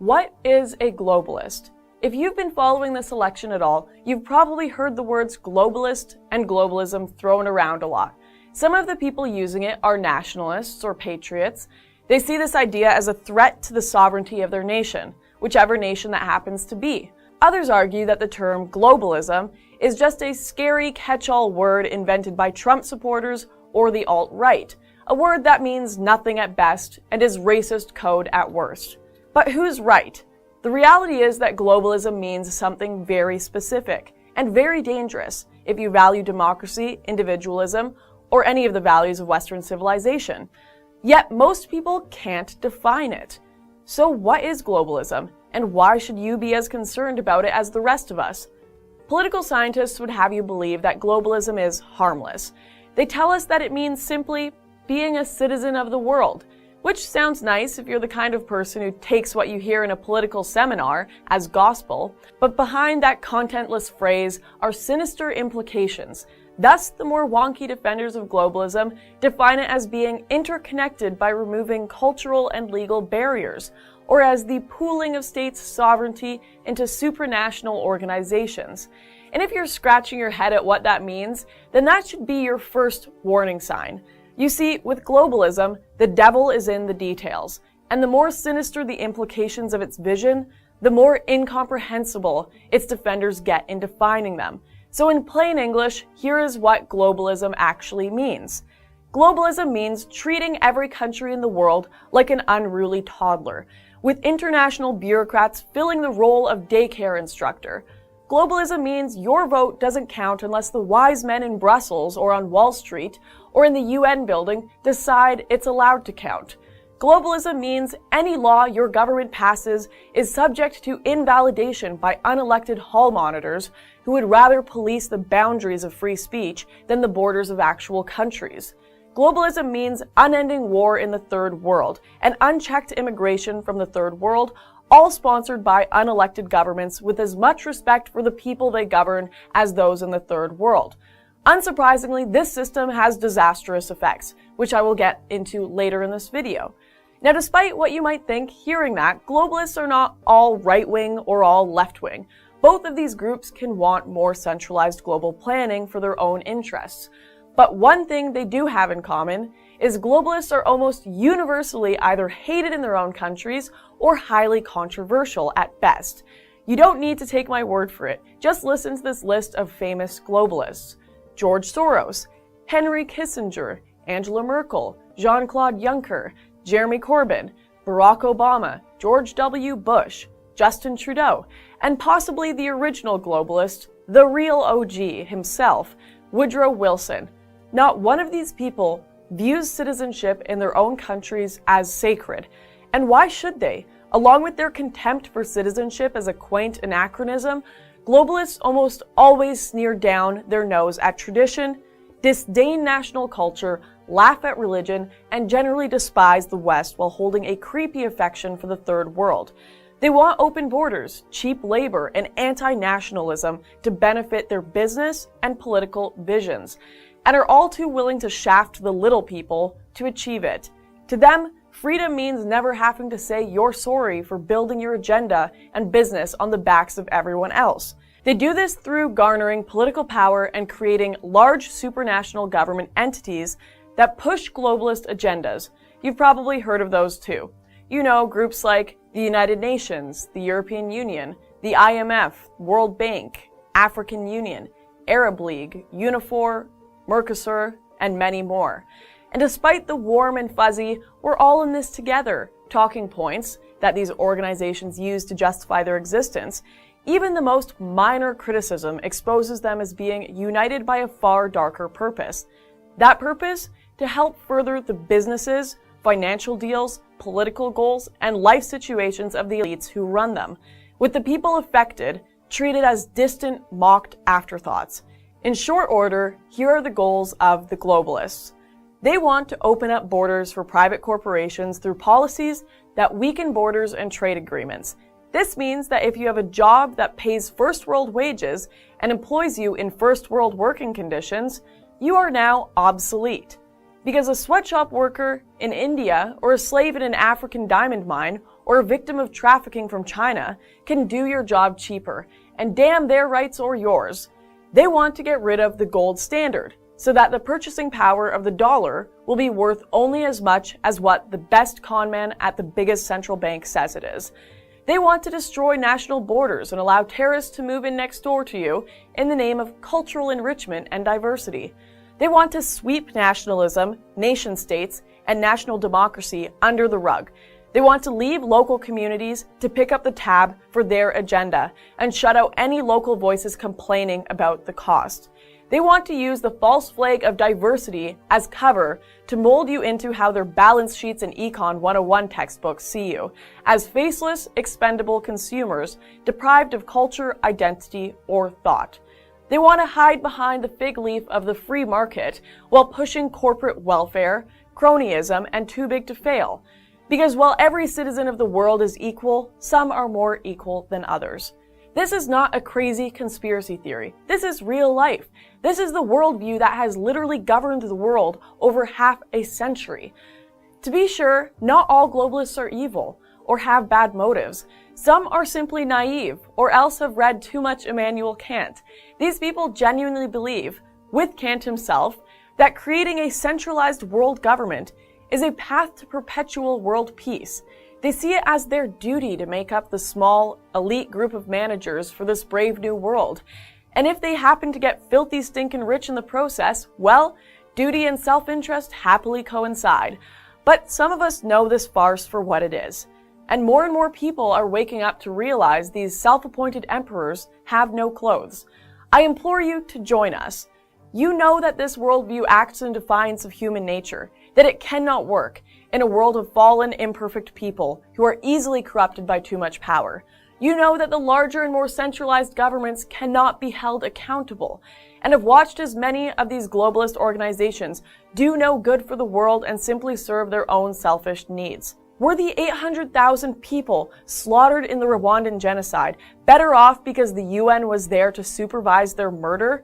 What is a globalist? If you've been following this election at all, you've probably heard the words globalist and globalism thrown around a lot. Some of the people using it are nationalists or patriots. They see this idea as a threat to the sovereignty of their nation, whichever nation that happens to be. Others argue that the term globalism is just a scary catch-all word invented by Trump supporters or the alt-right, a word that means nothing at best and is racist code at worst. But who's right? The reality is that globalism means something very specific and very dangerous if you value democracy, individualism, or any of the values of Western civilization. Yet most people can't define it. So what is globalism, and why should you be as concerned about it as the rest of us? Political scientists would have you believe that globalism is harmless. They tell us that it means simply being a citizen of the world, which sounds nice if you're the kind of person who takes what you hear in a political seminar as gospel, but behind that contentless phrase are sinister implications. Thus, the more wonky defenders of globalism define it as being interconnected by removing cultural and legal barriers, or as the pooling of states' sovereignty into supranational organizations. And if you're scratching your head at what that means, then that should be your first warning sign. You see, with globalism, the devil is in the details, and the more sinister the implications of its vision, the more incomprehensible its defenders get in defining them. So in plain English, here is what globalism actually means. Globalism means treating every country in the world like an unruly toddler, with international bureaucrats filling the role of daycare instructor. Globalism means your vote doesn't count unless the wise men in Brussels or on Wall Street or in the UN building decide it's allowed to count. Globalism means any law your government passes is subject to invalidation by unelected hall monitors who would rather police the boundaries of free speech than the borders of actual countries. Globalism means unending war in the third world and unchecked immigration from the third world, all sponsored by unelected governments with as much respect for the people they govern as those in the third world. Unsurprisingly, this system has disastrous effects, which I will get into later in this video. Now, despite what you might think hearing that, globalists are not all right-wing or all left-wing. Both of these groups can want more centralized global planning for their own interests. But one thing they do have in common is globalists are almost universally either hated in their own countries or highly controversial at best. You don't need to take my word for it. Just listen to this list of famous globalists. George Soros, Henry Kissinger, Angela Merkel, Jean-Claude Juncker, Jeremy Corbyn, Barack Obama, George W. Bush, Justin Trudeau, and possibly the original globalist, the real OG himself, Woodrow Wilson. Not one of these people views citizenship in their own countries as sacred. And why should they? Along with their contempt for citizenship as a quaint anachronism, globalists almost always sneer down their nose at tradition, disdain national culture, laugh at religion, and generally despise the West while holding a creepy affection for the third world. They want open borders, cheap labor, and anti-nationalism to benefit their business and political visions, and are all too willing to shaft the little people to achieve it. To them, freedom means never having to say you're sorry for building your agenda and business on the backs of everyone else. They do this through garnering political power and creating large supranational government entities that push globalist agendas. You've probably heard of those too. You know, groups like the United Nations, the European Union, the IMF, World Bank, African Union, Arab League, UNIFOR, Mercosur, and many more. And despite the warm and fuzzy, we're all in this together talking points that these organizations use to justify their existence, even the most minor criticism exposes them as being united by a far darker purpose. That purpose? To help further the businesses, financial deals, political goals, and life situations of the elites who run them, with the people affected treated as distant, mocked afterthoughts. In short order, here are the goals of the globalists. They want to open up borders for private corporations through policies that weaken borders and trade agreements. This means that if you have a job that pays first world wages and employs you in first world working conditions, you are now obsolete. Because a sweatshop worker in India, or a slave in an African diamond mine, or a victim of trafficking from China can do your job cheaper, and damn their rights or yours. They want to get rid of the gold standard, so that the purchasing power of the dollar will be worth only as much as what the best conman at the biggest central bank says it is. They want to destroy national borders and allow terrorists to move in next door to you in the name of cultural enrichment and diversity. They want to sweep nationalism, nation states, and national democracy under the rug. They want to leave local communities to pick up the tab for their agenda and shut out any local voices complaining about the cost. They want to use the false flag of diversity as cover to mold you into how their balance sheets and Econ 101 textbooks see you, as faceless, expendable consumers deprived of culture, identity, or thought. They want to hide behind the fig leaf of the free market while pushing corporate welfare, cronyism, and too big to fail. Because while every citizen of the world is equal, some are more equal than others. This is not a crazy conspiracy theory. This is real life. This is the worldview that has literally governed the world over half a century. To be sure, not all globalists are evil or have bad motives. Some are simply naive or else have read too much Immanuel Kant. These people genuinely believe, with Kant himself, that creating a centralized world government is a path to perpetual world peace. They see it as their duty to make up the small, elite group of managers for this brave new world. And if they happen to get filthy stinkin' rich in the process, well, duty and self-interest happily coincide. But some of us know this farce for what it is. And more people are waking up to realize these self-appointed emperors have no clothes. I implore you to join us. You know that this worldview acts in defiance of human nature, that it cannot work in a world of fallen, imperfect people who are easily corrupted by too much power. You know that the larger and more centralized governments cannot be held accountable, and have watched as many of these globalist organizations do no good for the world and simply serve their own selfish needs. Were the 800,000 people slaughtered in the Rwandan genocide better off because the UN was there to supervise their murder?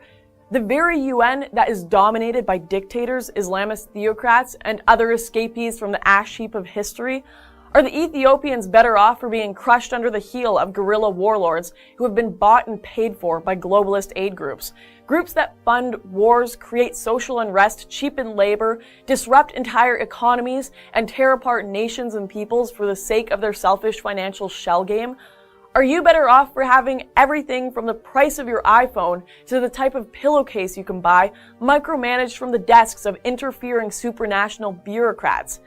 The very UN that is dominated by dictators, Islamist theocrats, and other escapees from the ash heap of history? Are the Ethiopians better off for being crushed under the heel of guerrilla warlords who have been bought and paid for by globalist aid groups? Groups that fund wars, create social unrest, cheapen labor, disrupt entire economies, and tear apart nations and peoples for the sake of their selfish financial shell game? Are you better off for having everything from the price of your iPhone to the type of pillowcase you can buy micromanaged from the desks of interfering supranational bureaucrats?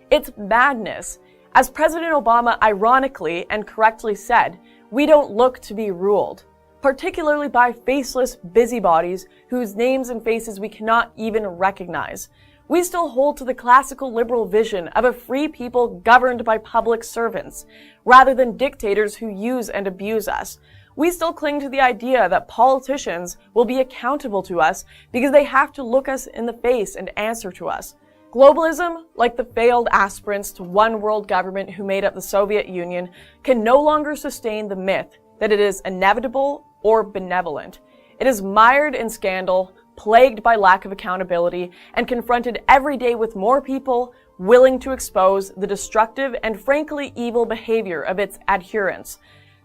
It's madness. As President Obama ironically and correctly said, we don't look to be ruled, particularly by faceless busybodies whose names and faces we cannot even recognize. We still hold to the classical liberal vision of a free people governed by public servants, rather than dictators who use and abuse us. We still cling to the idea that politicians will be accountable to us because they have to look us in the face and answer to us. Globalism, like the failed aspirants to one world government who made up the Soviet Union, can no longer sustain the myth that it is inevitable or benevolent. It is mired in scandal, plagued by lack of accountability, and confronted every day with more people willing to expose the destructive and frankly evil behavior of its adherents.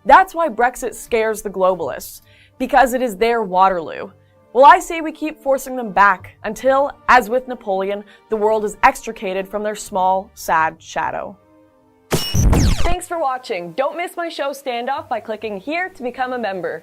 That's why Brexit scares the globalists, because it is their Waterloo. Well, I say we keep forcing them back until, as with Napoleon, the world is extricated from their small, sad shadow. Thanks for watching. Don't miss my show Standoff by clicking here to become a member.